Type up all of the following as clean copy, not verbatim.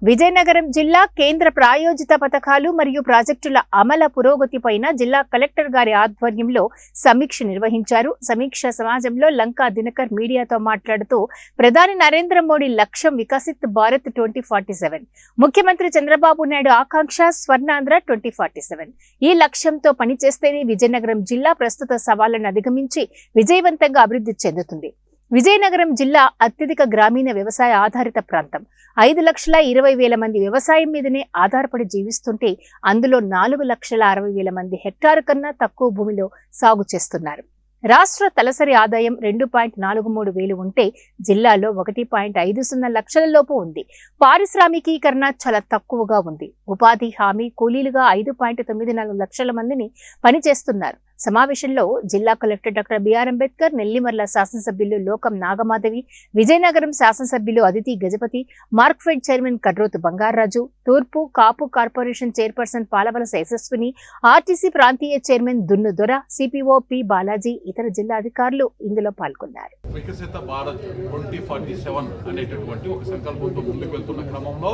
విజయనగరం జిల్లా కేంద్ర ప్రాయోజిత పథకాలు మరియు ప్రాజెక్టుల అమల పురోగతిపైన జిల్లా కలెక్టర్ గారి ఆధ్వర్యంలో సమీక్ష నిర్వహించారు. సమీక్ష సమాజంలో లంకా దినకర్ మీడియాతో మాట్లాడుతూ ప్రధాని నరేంద్ర మోడీ లక్ష్యం వికసిత్ భారత్ 2047, ముఖ్యమంత్రి చంద్రబాబు నాయుడు ఆకాంక్ష స్వర్ణాంధ్ర 2047. ఈ లక్ష్యంతో పనిచేస్తేనే విజయనగరం జిల్లా ప్రస్తుత సవాళ్లను అధిగమించి విజయవంతంగా అభివృద్ధి చెందుతుంది. విజయనగరం జిల్లా అత్యధిక గ్రామీణ వ్యవసాయ ఆధారిత ప్రాంతం. 5,20,000 మంది వ్యవసాయం మీదనే ఆధారపడి జీవిస్తుంటే అందులో 4,60,000 మంది హెక్టారు కన్నా తక్కువ భూమిలో సాగు చేస్తున్నారు. రాష్ట్ర తలసరి ఆదాయం 2.43 వేలు ఉంటే జిల్లాలో 1.50 లక్షల లోపు ఉంది. పారిశ్రామికీకరణ చాలా తక్కువగా ఉంది. ఉపాధి హామీ కూలీలుగా 5.94 లక్షల మందిని పనిచేస్తున్నారు. సమావేశంలో జిల్లా collector doctor BR Ambedkar, Nellimarla శాసనసభ్యులు లోకం నాగమాధవి, విజయనగరం శాసనసభ్యులు అదితి గజపతి, మార్క్ఫెడ్ చైర్మన్ కడ్రోతు బంగారాజు, తూర్పు Kapu corporation chairperson Palavalasa Yashaswini, RTC ప్రాంతీయ chairman Dunnu Dora, CPO P Balaji, ఇతర జిల్లా అధికారులు ఇందులో పాల్గొన్నారు. వికసిత భారత్ 2047 అనేటటువంటి ఒక సంకల్పంతో ముందుకు వెళ్తున్న క్రమంలో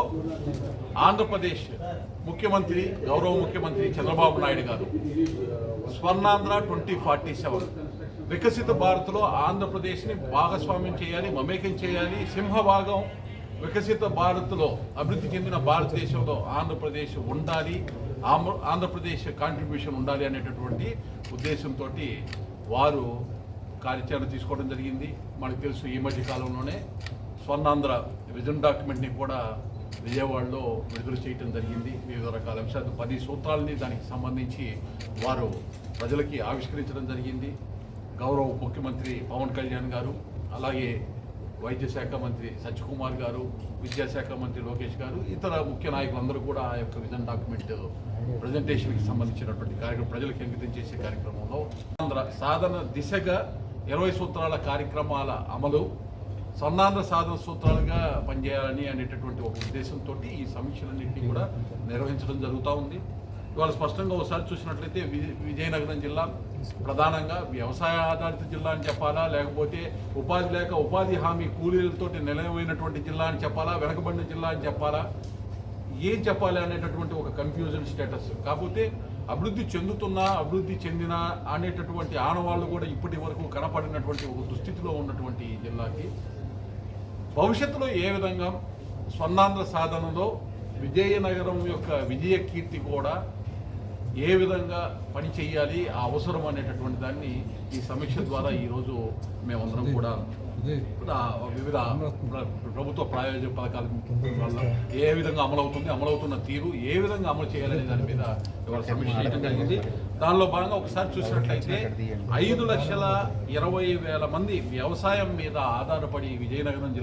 ఆంధ్రప్రదేశ్ ముఖ్యమంత్రి గౌరవ ముఖ్యమంత్రి చంద్రబాబు నాయుడు గారు స్వర్ణాంధ్ర 2047 వికసిత భారత్లో ఆంధ్రప్రదేశ్ని భాగస్వామ్యం చేయాలి, మమేకం చేయాలి. సింహభాగం వికసిత భారత్లో అభివృద్ధి చెందిన భారతదేశంలో ఆంధ్రప్రదేశ్ ఉండాలి, ఆంధ్రప్రదేశ్ కాంట్రిబ్యూషన్ ఉండాలి అనేటటువంటి ఉద్దేశంతో వారు కార్యాచరణ తీసుకోవడం జరిగింది. మనకు తెలుసు, ఈ మధ్య కాలంలోనే స్వర్ణాంధ్ర విజన్ డాక్యుమెంట్ని కూడా విజయవాడలో విడుదల చేయడం జరిగింది. వివిధ రకాల అంశాలు 10 సూత్రాలని దానికి సంబంధించి వారు ప్రజలకి ఆవిష్కరించడం జరిగింది. గౌరవ ముఖ్యమంత్రి పవన్ కళ్యాణ్ గారు, అలాగే వైద్య శాఖ మంత్రి సత్యకుమార్ గారు, విద్యాశాఖ మంత్రి లోకేష్ గారు, ఇతర ముఖ్య నాయకులందరూ కూడా ఆ యొక్క విజన్ డాక్యుమెంట్ ప్రజెంటేషన్కి సంబంధించినటువంటి కార్యక్రమం ప్రజలకు అంకితం చేసే కార్యక్రమంలో ఆంధ్ర సాధన దిశగా 20 సూత్రాల కార్యక్రమాల అమలు, స్వర్ణాంధ్ర సాధన సూత్రాలుగా పనిచేయాలని అనేటటువంటి ఒక ఉద్దేశంతో ఈ సమీక్షలన్నింటినీ కూడా నిర్వహించడం జరుగుతూ ఉంది. ఇవాళ స్పష్టంగా ఒకసారి చూసినట్లయితే విజయనగరం జిల్లా ప్రధానంగా వ్యవసాయ ఆధారిత జిల్లా అని చెప్పాలా, లేకపోతే ఉపాధి లేక ఉపాధి హామీ కూలీలతో నిలయమైనటువంటి జిల్లా అని చెప్పాలా, వెనకబడిన జిల్లా అని చెప్పాలా, ఏం చెప్పాలి అనేటటువంటి ఒక కన్ఫ్యూజన్ స్టేటస్. కాకపోతే అభివృద్ధి చెందుతున్నా అభివృద్ధి చెందిన అనేటటువంటి ఆనవాళ్ళు కూడా ఇప్పటి వరకు కనపడినటువంటి ఒక దుస్థితిలో ఉన్నటువంటి ఈ జిల్లాకి భవిష్యత్తులో ఏ విధంగా స్వర్ణాంధ్ర సాధనలో విజయనగరం యొక్క విజయ కీర్తి కూడా ఏ విధంగా పని చేయాలి, ఆ అవసరం అనేటటువంటి దాన్ని ఈ సమీక్ష ద్వారా ఈరోజు మేమందరం కూడా వివిధ ప్రభుత్వ ప్రాయోజక పథకాల వల్ల ఏ విధంగా అమలవుతున్న తీరు ఏ విధంగా అమలు చేయాలనే దాని మీద ఇవాళ సమీక్ష చేయడం జరిగింది. దానిలో భాగంగా ఒకసారి చూసినట్లయితే 5,20,000 మంది వ్యవసాయం మీద ఆధారపడి విజయనగరం జిల్లా